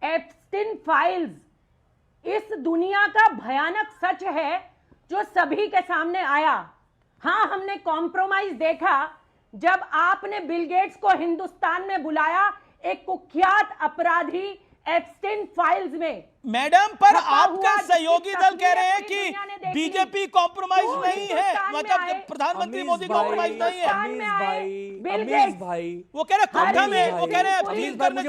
Epstein files इस दुनिया का भयानक सच है जो सभी के सामने आया। हाँ, हमने कॉम्प्रोमाइज देखा जब आपने बिल गेट्स को हिंदुस्तान में बुलाया एक कुख्यात अपराधी एप्स्टीन फाइल्स में। मैडम, पर आपका सहयोगी दल कह रहे हैं कि बीजेपी कॉम्प्रोमाइज नहीं है, मतलब प्रधानमंत्री मोदी कॉम्प्रोमाइज नहीं है। अमीश भाई वो कह रहे खुद में, वो कह रहे हैं एब्स्टीन करने से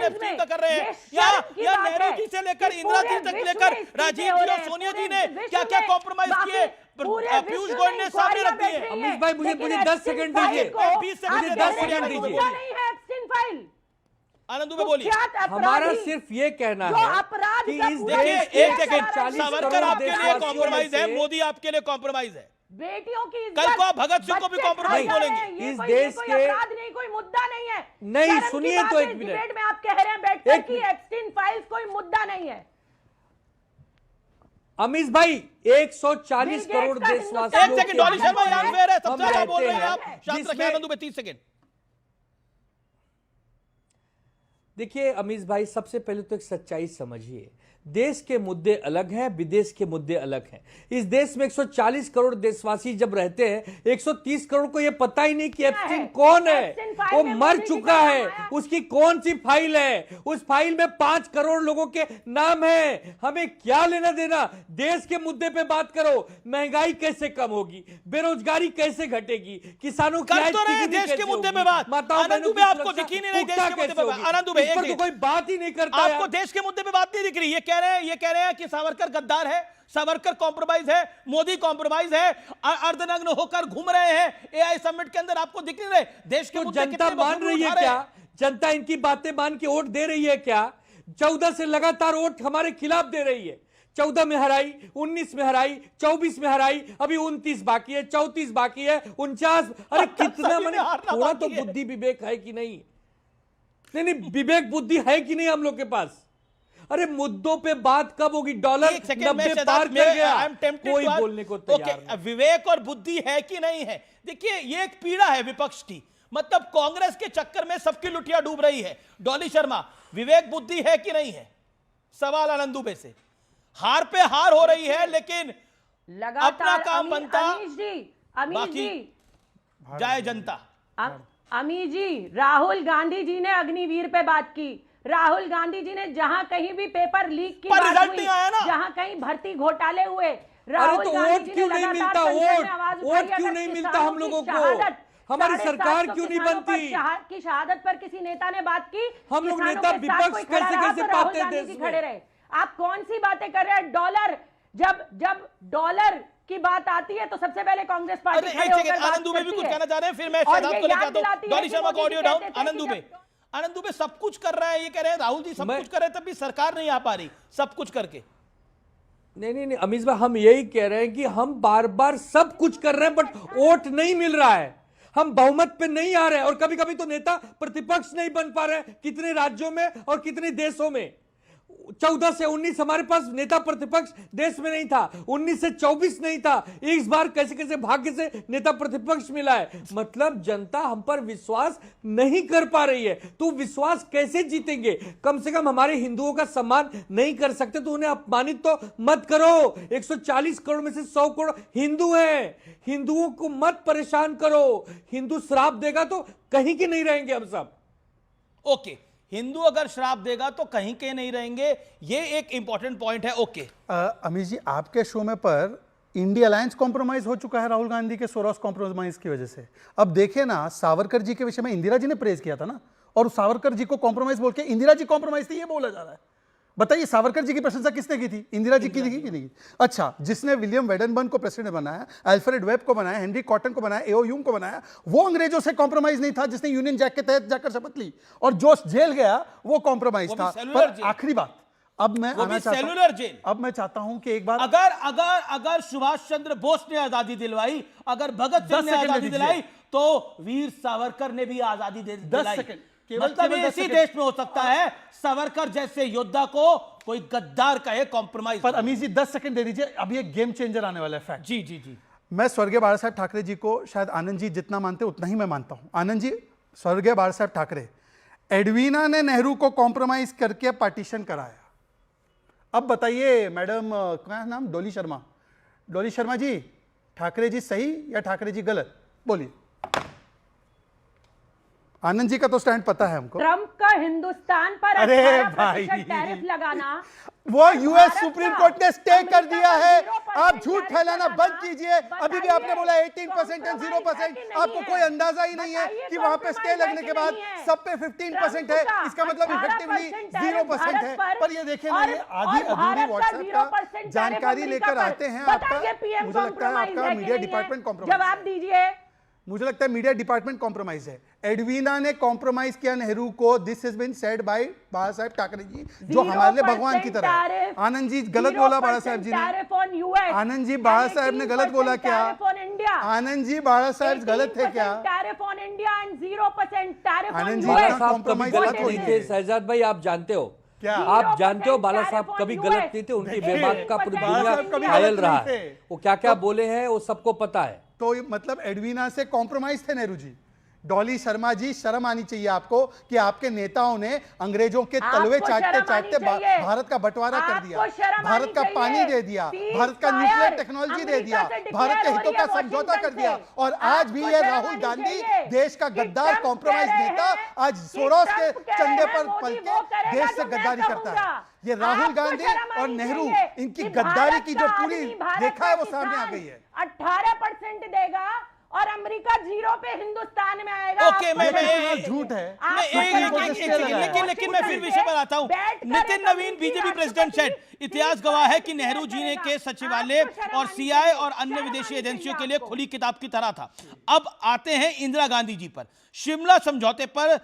एब्स्टीन का कर रहे हैं। या नेहरू जी से लेकर इंदिरा जी तक लेकर राजीव जी और सोनिया जी ने क्या क्या कॉम्प्रोमाइज किए पीयूष गोयल ने सामने रख दिए। अमीश भाई मुझे 10 सेकंड दीजिए, मुझे 10 सेकंड दीजिए। आनंद दुबे बोलिए। हमारा सिर्फ ये कहना है कि इस देखिए, एक सेकंड, सावरकर आपके लिए कॉम्प्रोमाइज है, मोदी आपके लिए कॉम्प्रोमाइज है। बेटियों की कल को आप भगत सिंह को भी कॉम्प्रोमाइज बोलेंगे। इस देश के नहीं, कोई मुद्दा नहीं है। नहीं, सुनिए तो एक मिनट। डिबेट में आप कह रहे हैं बैठकर कि एप्स्टीन फाइल्स कोई मुद्दा नहीं है। अमीश भाई 140 करोड़ देशवासी। एक सेकंड, डॉली शर्मा यहाँ पे है, सबसे ज्यादा बोल रहे हैं आप। शांत रखिए आनंद दुबे, 30 सेकंड। देखिए अमीश भाई, सबसे पहले तो एक सच्चाई समझिए, देश के मुद्दे अलग हैं, विदेश के मुद्दे अलग हैं। इस देश में 140 करोड़ देशवासी जब रहते हैं, 130 करोड़ को यह पता ही नहीं कि एप्स्टीन कौन है। वो मर चुका है, उसकी कौन सी फाइल है, उस फाइल में 5 करोड़ लोगों के नाम है। हमें क्या लेना देना। देश के मुद्दे पे बात करो। महंगाई कैसे कम होगी, बेरोजगारी कैसे घटेगी, किसानों की देश के मुद्दे पे बात। माताओं बहनों, आपको दिख ही नहीं देश के मुद्दे पे। आनंद दुबे, तो कोई बात ही नहीं करता। आपको देश के मुद्दे पे बात नहीं दिख रही। ये कह रहे हैं कि सावरकर गद्दार है, सावरकर कॉम्प्रोमाइज है, मोदी कॉम्प्रोमाइज है, अर्धनग्न होकर घूम रहे हैं एआई समिट के अंदर। आपको दिख नहीं रहे देश के मुद्दे? जनता मान रही है क्या? जनता इनकी बातें मान के वोट दे रही है क्या? 14 से लगातार वोट हमारे खिलाफ दे रही है। 14 में हराई, 19 में हराई, 24 में हराई, अभी 29 बाकी है, 34 बाकी है, 49। अरे कितना, मैंने थोड़ा तो बुद्धि विवेक है कि नहीं? नहीं, विवेक बुद्धि है कि नहीं हम लोग के पास? अरे मुद्दों पे बात कब होगी? डॉलर 90 पार कर गया, कोई बोलने को तैयार नहीं। विवेक और बुद्धि है कि नहीं है? देखिए, ये एक पीड़ा है विपक्ष की, मतलब कांग्रेस के चक्कर में सबकी लुटिया डूब रही है। डॉली शर्मा, विवेक बुद्धि है कि नहीं है? सवाल आनंद दुबे से। हार पे हार हो रही है, लेकिन अपना काम बनता। अमीश जी, जाए जनता। अमीश जी, राहुल गांधी जी ने अग्निवीर पे बात की। राहुल गांधी जी ने जहां कहीं भी पेपर लीक की बात हुई, जहां कहीं भर्ती घोटाले हुए, राहुल गांधी जी ने लगातार वोट क्यों नहीं मिलता हम लोगों को? हमारी सरकार क्यों नहीं बनती? की शहादत पर किसी नेता ने बात की। हम लोग नेता विपक्ष कैसे पाते हैं देश में? खड़े रहे। आप कौन सी बातें कर रहे हैं? डॉलर, जब डॉलर की बात आती है तो सबसे पहले कांग्रेस पार्टी खड़े होकर आनंद दुबे भी कुछ कहना चाह रहे हैं, फिर मैं शहजाद को लेकर आता हूं। डॉली शर्मा का ऑडियो डाउन। आनंद दुबे सब कुछ कर रहा है, ये कह रहे हैं राहुल जी सब कुछ कर रहे हैं, तब भी सरकार नहीं आ पा रही सब कुछ करके। नहीं अमीश भाई, हम यही कह रहे हैं कि हम बार बार सब कुछ कर रहे हैं, बट वोट नहीं मिल रहा है, हम बहुमत पे नहीं आ रहे हैं। और कभी कभी तो नेता प्रतिपक्ष नहीं बन पा रहे हैं, कितने राज्यों में और कितने देशों में। 14 से 19 हमारे पास नेता प्रतिपक्ष देश में नहीं था, 19 से 24 नहीं था। इस बार कैसे कैसे भाग्य से नेता प्रतिपक्ष मिला है। मतलब जनता हम पर विश्वास नहीं कर पा रही है। तो विश्वास कैसे जीतेंगे? कम से कम हमारे हिंदुओं का सम्मान नहीं कर सकते तो उन्हें अपमानित तो मत करो। 140 करोड़ में से 100 करोड़ हिंदू हैं, हिंदुओं को मत परेशान करो। हिंदू श्राप देगा तो कहीं के नहीं रहेंगे हम सब। ओके, हिंदू अगर श्राप देगा तो कहीं के नहीं रहेंगे, ये एक इंपॉर्टेंट पॉइंट है। ओके अमीश जी, आपके शो में पर इंडिया अलायंस कॉम्प्रोमाइज हो चुका है राहुल गांधी के सोरस कॉम्प्रोमाइज की वजह से। अब देखिए ना, सावरकर जी के विषय में इंदिरा जी ने प्रेज किया था ना, और सावरकर जी को कॉम्प्रोमाइज बोल के इंदिरा जी कॉम्प्रोमाइज थी, ये बोला जा रहा है। बताइए, सावरकर जी की प्रशंसा किसने की थी? इंदिरा जी की थी कि नहीं? अच्छा, जिसने विलियम वेडनबर्न को प्रेसिडेंट बनाया, अल्फ्रेड वेब को बनाया, हेनरी कॉटन को बनाया, एओ यूंग को बनाया, वो अंग्रेजों से कॉम्प्रोमाइज नहीं था। जिसने यूनियन जैक के तहत जाकर शपथ ली और जो जेल गया वो कॉम्प्रोमाइज था। पर आखिरी बात, अब मैं आना चाहता हूं कि एक बार अगर सुभाष चंद्र बोस ने आजादी दिलवाई, अगर भगत सिंह ने आजादी दिलाई, तो वीर सावरकर ने भी आजादी दिलाई। मतलब इसी देश में हो सकता है सावरकर जैसे योद्धा को कोई गद्दार कहे कॉम्प्रोमाइज। पर अमीश जी 10 सेकंड दे दीजिए, अभी एक गेम चेंजर आने वाला है। फैक्ट। जी मैं स्वर्गीय बाला साहब ठाकरे जी को शायद आनंद जी जितना मानते उतना ही मैं मानता हूं। आनंद जी, स्वर्गीय बाला साहब ठाकरे एडवीना ने नेहरू को कॉम्प्रोमाइज करके पार्टीशन कराया। अब बताइए मैडम, क्या है नाम, डोली शर्मा, डोली शर्मा जी, ठाकरे जी सही या ठाकरे जी गलत, बोलिए। आनंद जी का तो स्टैंड पता है हमको। ट्रंप का हिंदुस्तान पर अरे 18% टैरिफ लगाना, वो यूएस भारत सुप्रीम का कोर्ट ने स्टे कर अमेरिका दिया पर है। 0% आप झूठ टैरिफ फैलाना लगाना, बंद कीजिए। अभी भी आपने बोला 18% एंड 0%, आपको कोई अंदाजा ही नहीं है कि वहां पे स्टे लगने के बाद सब पे 15% है, इसका मतलब इफेक्टिवली 0% है। पर ये देखिए ना, ये आधी अधूरी व्हाट्सएप का जानकारी लेकर आते हैं आपका। मुझे लगता है आपका मीडिया डिपार्टमेंट कॉम्प्रोमाइज जवाब है। दीजिए। मुझे लगता है मीडिया डिपार्टमेंट कॉम्प्रोमाइज है। एडवीना ने कॉम्प्रोमाइज किया नेहरू को। This has been said by Bala Saheb Thackeray ji, जो हमारे लिए भगवान की तरह है। आनंद जी गलत बोला बाला साहेब जी ने। आनंद जी बाला साहेब ने गलत बोला क्या? आनंद जी बाला साहेब गलत थे क्या? Tariff on India and 0% tariff on Anand ji, बाला यूएस। साहब कभी compromise गलत मत नहीं होइए। थे। शहजाद भाई आप जानते हो क्या? आप जानते हो बाला साहब 0% कभी टैरिफ गलत ऑन नहीं थे। उनकी देखिए, बेबाक का पूरी बाला दुनिया साहब कभी घायल गलत रहा नहीं है। थे। वो क्या क्या बोले हैं वो सबको पता है। तो मतलब एडवीना से कॉम्प्रोमाइज थे नेहरू जी। डॉली शर्मा जी, शर्म आनी चाहिए आपको कि आपके नेताओं ने अंग्रेजों के तलवे आपको चाटते शर्म चाटते आनी चाहिए। भारत का बंटवारा कर दिया, आपको शर्म भारत आनी का चाहिए। पानी दे दिया, Cease भारत का fire न्यूक्लियर टेक्नोलॉजी दे दिया, अमेरिका से भारत के declare हितों हो का रही है समझौता कर वॉशिंगटन दिया। से। और आज भी आपको ये शर्म राहुल आनी गांधी, चाहिए देश का कि गद्दार ट्रंप कॉम्प्रोमाइज कह रहे नेता, हैं आज कि सोरोस के ट्रंप कह चंदे रहे पर हैं, पल मोदी के वो करेगा देश से जो मैं गद्दारी करता है। कहूंगा। ये राहुल आपको गांधी शर्म और आनी नेहरू, चाहिए इनकी कि गद्दारी भारत की का जो पूरी आदमी, भारत देखा है का वो सामने आ किसान गई है। 18% देगा और अमेरिका 0 पे हिंदुस्तान में आएगा। ओके, आपको मैं शर्म आनी एक- चाहिए। झूठ है। आपको मैं एक- शर्म एक- आनी एक- एक- चाहिए। लेकिन मैं फिर विषय पर आता हूं। बैठकर नितिन एक नवीन, अमेरिकी बीजेपी प्रेसिडेंट सेड, राष्ट्रपति इतिहास गवाह है कि नेहरू जी ने के सचिवालय आपको शर्म और आनी सीआई चाहिए। और अन्य शर्म विदेशी आनी एजेंसियों के चाहिए लिए आपको। खुली किताब की तरह था। अब आते हैं इंदिरा गांधी जी पर। शिमला समझौते पर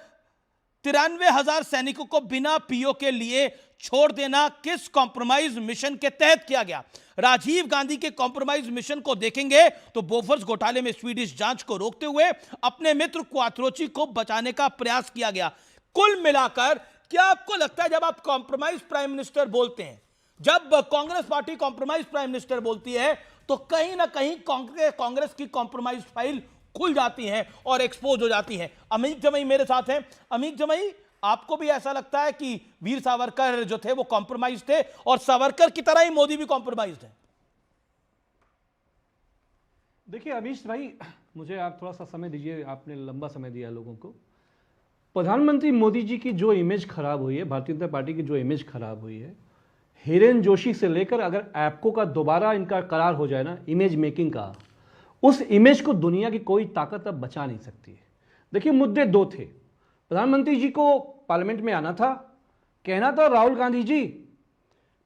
93,000 सैनिकों को बिना पीओ के लिए छोड़ देना किस कॉम्प्रोमाइज मिशन के तहत किया गया? राजीव गांधी के कॉम्प्रोमाइज मिशन को देखेंगे तो बोफर्स घोटाले में स्वीडिश जांच को रोकते हुए अपने मित्र क्वात्रोची को बचाने का प्रयास किया गया। कुल मिलाकर क्या आपको लगता है, जब आप कॉम्प्रोमाइज प्राइम मिनिस्टर बोलते हैं, जब Congress party compromise prime minister बोलती है, तो कहीं ना कहीं कांग्रेस की कॉम्प्रोमाइज फाइल खुल जाती हैं और एक्सपोज हो जाती हैं? अमीक जमई मेरे साथ हैं। अमीक जमई, आपको भी ऐसा लगता है कि वीर सावरकर जो थे वो कॉम्प्रोमाइज थे और सावरकर की तरह ही मोदी भी कॉम्प्रोमाइज है? देखिए अमीश भाई, मुझे आप थोड़ा सा समय दीजिए, आपने लंबा समय दिया लोगों को। प्रधानमंत्री मोदी जी की जो इमेज खराब हुई है, भारतीय जनता पार्टी की जो इमेज खराब हुई है, हिरेन जोशी से लेकर अगर ऐपको का दोबारा इनका करार हो जाए ना, इमेज मेकिंग का, उस इमेज को दुनिया की कोई ताकत अब बचा नहीं सकती है। देखिए मुद्दे दो थे। प्रधानमंत्री जी को पार्लियामेंट में आना था, कहना था राहुल गांधी जी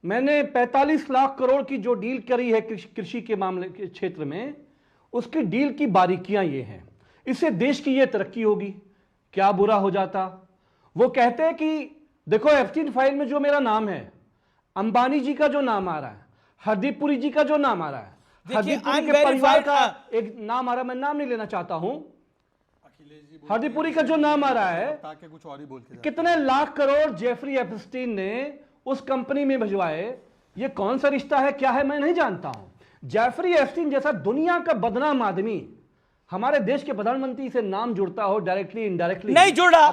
मैंने 45 लाख करोड़ की जो डील करी है कृषि के मामले के क्षेत्र में, उसकी डील की बारीकियां ये हैं, इससे देश की ये तरक्की होगी। क्या बुरा हो जाता? वो कहते हैं कि देखो F3 फाइल में जो मेरा नाम है, अंबानी जी का जो नाम आ रहा है, हरदीप पुरी जी का जो नाम आ रहा है, हरदीप पुरी के परिवार का एक नाम आ रहा है, मैं नाम नहीं लेना चाहता हूं, हरदीप पुरी का जो नाम आ रहा है, ताकि कुछ और ही बोल के कितने लाख करोड़ जेफरी एप्स्टीन ने उस कंपनी में भिजवाए, ये कौन सा रिश्ता है, क्या है, मैं नहीं जानता हूं। जेफरी एप्स्टीन जैसा दुनिया का बदनाम आदमी हमारे देश के प्रधानमंत्री से नाम जुड़ता हो, डायरेक्टली इनडायरेक्टली नहीं जुड़ रहा।